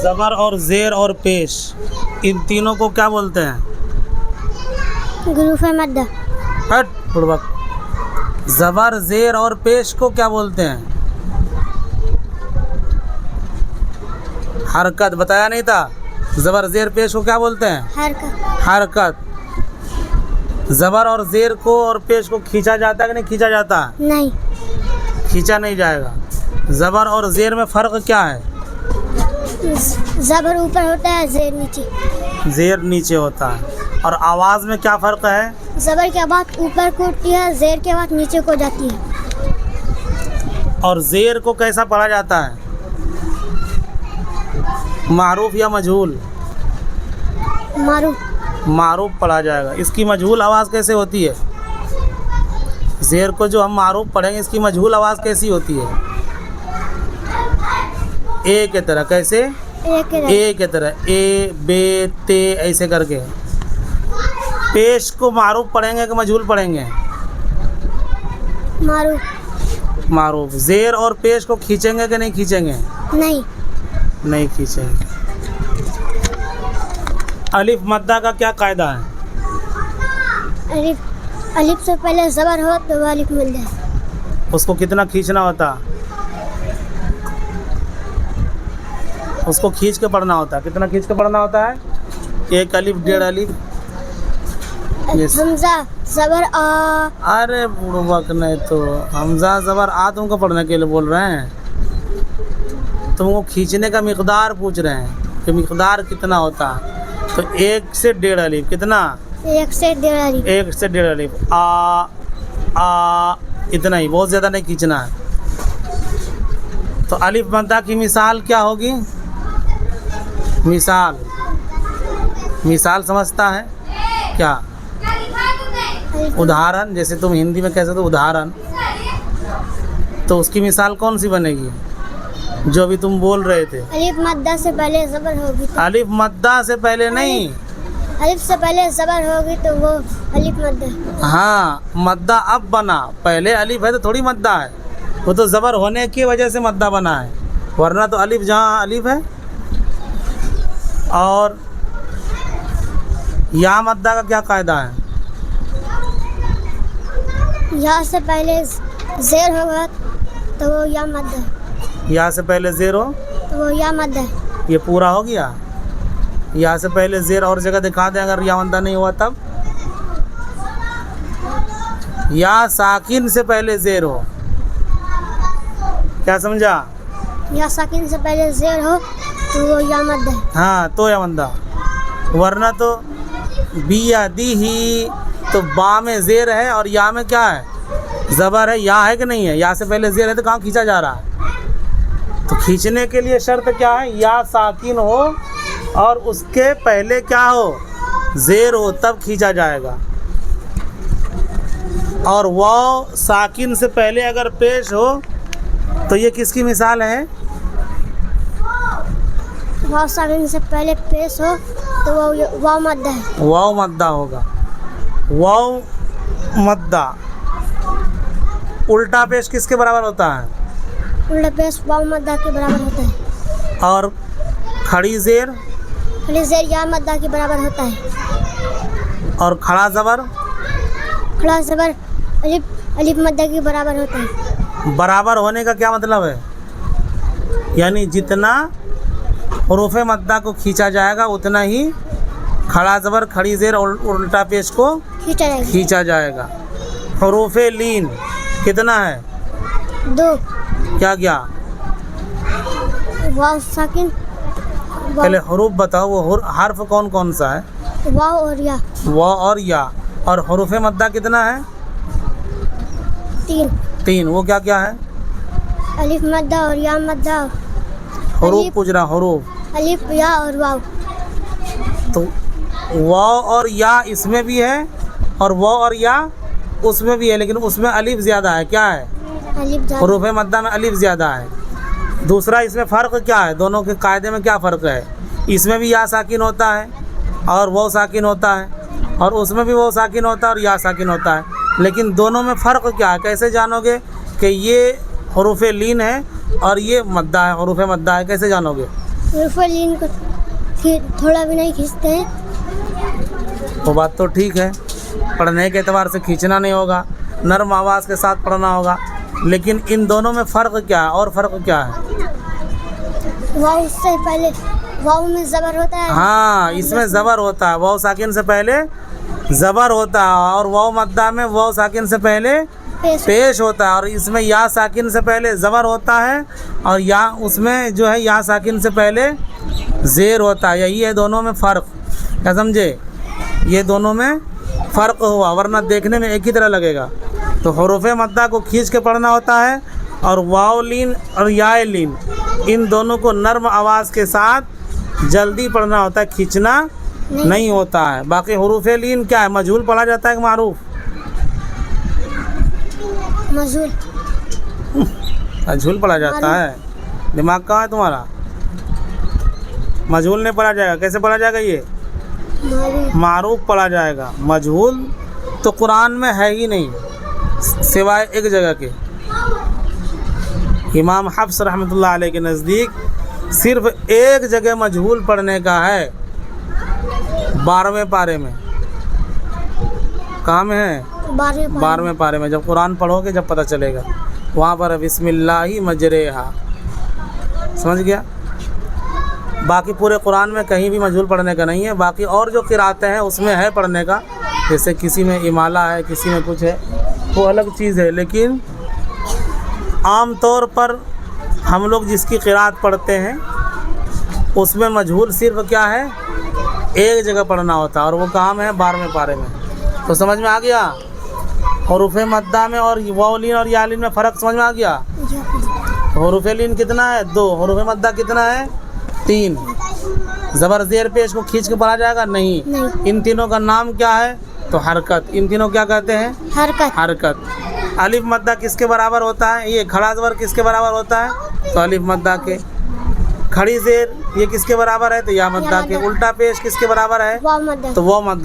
ज़बर और ज़ेर और पेश, इन तीनों को क्या बोलते हैं? हुरूफ मद्दा। हट बुड़बक। ज़बर ज़ेर और पेश को क्या बोलते हैं? हरकत। बताया नहीं था? ज़बर ज़ेर पेश को क्या बोलते हैं? हरकत। हरकत। ज़बर और ज़ेर को और पेश को खींचा जाता है कि नहीं खींचा जाता? नहीं। खींचा नहीं जाएगा। ज़बर और ज़ेर में फ़र्क क्या है? ज़बर ऊपर होता है, ज़ेर नीचे। ज़ेर नीचे होता है। और आवाज़ में क्या फ़र्क है? ज़बर की आवाज़ ऊपर को उठती है, ज़ेर की आवाज़ नीचे को जाती है। और ज़ेर को कैसा पढ़ा जाता है? मारूफ या मजहूल? मारूफ। मारूफ पढ़ा जाएगा। इसकी मजहूल आवाज़ कैसे होती है? ज़ेर को जो हम मारूफ पढ़ेंगे, इसकी मजहूल आवाज़ कैसी होती है? ए के तरह। कैसे? ए के तरह। ए बे ते ऐसे करके। पेश को मारूफ पढ़ेंगे कि मजहूल पढ़ेंगे? मारूफ। मारूफ। ज़ेर और पेश को खींचेंगे कि नहीं खींचेंगे? नहीं। नहीं खींचेंगे। अलिफ मद्दा का क्या कायदा है? अलिफ से पहले ज़बर हो तो वो अलिफ मिल जाए। उसको कितना खींचना होता? उसको खींच के पढ़ना होता है। कितना खींच के पढ़ना होता है? एक अलिफ, डेढ़ अलिफ। हमज़ा ज़बर आ। अरे बुड़बक, नहीं तो हमज़ा ज़बर आ तुमको पढ़ने के लिए बोल रहे हैं। तुमको खींचने का मिक़दार पूछ रहे हैं कि मिक़दार कितना होता है। तो एक से डेढ़ अलिफ। कितना? एक से डेढ़ अलिफ। एक से डेढ़ अलिफ। आ इतना ही, बहुत ज़्यादा नहीं खींचना है। तो अलिफ मद्दा की मिसाल क्या होगी? मिसाल समझता है क्या? उदाहरण। जैसे तुम हिंदी में कह सकते हो उदाहरण, तो उसकी मिसाल कौन सी बनेगी जो अभी तुम बोल रहे थे? अलिफ मद्दा से पहले ज़बर होगी तो। अलिफ मद्दा से पहले नहीं, अलिफ से पहले ज़बर होगी तो वो अलिफ मद्दा। हाँ, मद्दा अब बना। पहले अलिफ है तो थोड़ी मद्दा है। वो तो ज़बर होने की वजह से मद्दा बना है, वरना तो अलिफ जहाँ अलिफ है। और या मद्दा का क्या कायदा है? या से पहले ज़ेर होगा तो वो या मद्दा है। या से पहले ज़ेर हो तो वो या मद्दा है। ये पूरा हो गया। या से पहले ज़ेर और जगह दिखा दें अगर या मद्दा नहीं हुआ तब। या साकिन से पहले ज़ेर हो। क्या समझा? या साकिन से पहले ज़ेर हो तो वो या मद्दा है। हाँ, तो या मद्दा। वरना तो बी या दी ही, तो बा में ज़ेर है और या में क्या है? ज़बर है। या है कि नहीं है? या से पहले ज़ेर है तो कहाँ खींचा जा रहा है? तो खींचने के लिए शर्त क्या है? या साकिन हो और उसके पहले क्या हो? ज़ेर हो, तब खींचा जाएगा। और वाव साकिन से पहले अगर पेश हो तो ये किसकी मिसाल है? वाव साकिन से पहले पेश हो तो वो वाव मद्दा है। वाव मद्दा होगा। वाव मद्दा। उल्टा पेश किसके बराबर होता है? उल्टा पेश वाव मद्दा के बराबर होता है। और खड़ी ज़ेर? खड़ी ज़ेर या मद्दा के बराबर होता है। और खड़ा ज़बर? खड़ा ज़बर अलिफ मद्दा के बराबर होता है। बराबर होने का क्या मतलब है? यानी जितना हुरूफ़ मद्दा को खींचा जाएगा उतना ही खड़ा ज़बर, खड़ी ज़ेर और उल्टा पेश को खींचा जाएगा। हुरूफ़ लीन कितना है? 2। क्या? वाव साकिन। पहले हरूफ बताओ, वो हर्फ कौन कौन सा है? वाव और या। वाव और या। और हुरूफ़ मद्दा कितना है? 3। वो क्या है? अलिफ मद्दा और या मद्दा। हुरूफ पूछ रहा, हुरूफ। अलिफ, या और वाव। तो वाव और या इसमें भी है और वाव और या उसमें भी है, लेकिन उसमें अलिफ ज़्यादा है। क्या है? हुरूफ़ मद्दा में अलिफ ज़्यादा है। दूसरा, इसमें फ़र्क क्या है? दोनों के कायदे में क्या फ़र्क है? इसमें भी या साकिन होता है और वाव साकिन होता है, और उसमें भी वाव साकिन होता है और या साकिन होता है। लेकिन दोनों में फ़र्क क्या है? कैसे जानोगे कि ये हुरूफ़ लीन है और ये मद्दा है, हुरूफ़ मद्दा है? कैसे जानोगे? हरूफ लीन को थोड़ा भी नहीं खींचते हैं। वो बात तो ठीक है, पढ़ने के एतबार से खींचना नहीं होगा, नर्म आवाज़ के साथ पढ़ना होगा, लेकिन इन दोनों में फ़र्क क्या है? और फ़र्क क्या है? वाव से पहले वाव में ज़बर होता है। हाँ, इसमें ज़बर होता है, वाव साकिन से पहले ज़बर होता है, और वाव मद्दा में वाव साकिन से पहले पेश होता है, और इसमें या साकिन से पहले ज़बर होता है, और या उसमें जो है या साकिन से पहले ज़ेर होता है। यही है दोनों में फ़र्क, क्या समझे? ये दोनों में फ़र्क हुआ, वरना देखने में एक ही तरह लगेगा। तो हरूफ मद्दा को खींच के पढ़ना होता है, और वाव लीन और या लीन इन दोनों को नर्म आवाज़ के साथ जल्दी पढ़ना होता है, खींचना नहीं होता है। बाकी हरूफ लीन क्या है? मजहूल पढ़ा जाता है कि मारूफ? मजहूल पढ़ा जाता है। दिमाग कहाँ है तुम्हारा? मजहूल नहीं पढ़ा जाएगा, कैसे पढ़ा जाएगा? ये मारूफ पढ़ा जाएगा। मजहूल तो कुरान में है ही नहीं, सिवाय एक जगह के। इमाम हफ्स रहमतुल्लाह अलैह के नज़दीक सिर्फ एक जगह मजहूल पढ़ने का है, 12वें पारे में। कहाँ में है? 12वें पारे में। जब कुरान पढ़ोगे जब पता चलेगा, वहाँ पर बिस्मिल्लाहि मजरेहा, समझ गया? बाकी पूरे कुरान में कहीं भी मजहूल पढ़ने का नहीं है। बाकी और जो किरातें हैं उसमें है पढ़ने का, जैसे किसी में इमाला है, किसी में कुछ है, वो अलग चीज़ है। लेकिन आम तौर पर हम लोग जिसकी किरात पढ़ते हैं उसमें मजहूल सिर्फ क्या है? एक जगह पढ़ना होता है, और वो कहाँ में है? 12वें पारे में। तो समझ में आ गया? हरूफ मद्दा में और वाव लीन और या लीन में फ़र्क समझ में आ गया? हरूफ लीन कितना है? 2। हरूफ मद्दा कितना है? 3। ज़बर ज़ेर पेश को खींच के पढ़ा जाएगा? नहीं। इन तीनों का नाम क्या है? तो हरकत। इन तीनों क्या कहते हैं? हरकत। अलिफ मद्दा किसके बराबर होता है? ये खड़ा ज़बर किसके बराबर होता है? तो अलिफ मद्दा के। खड़ी ज़ेर ये किसके बराबर है? तो या मद्दा के। उल्टा पेश किसके बराबर है? तो वाव मद्दा।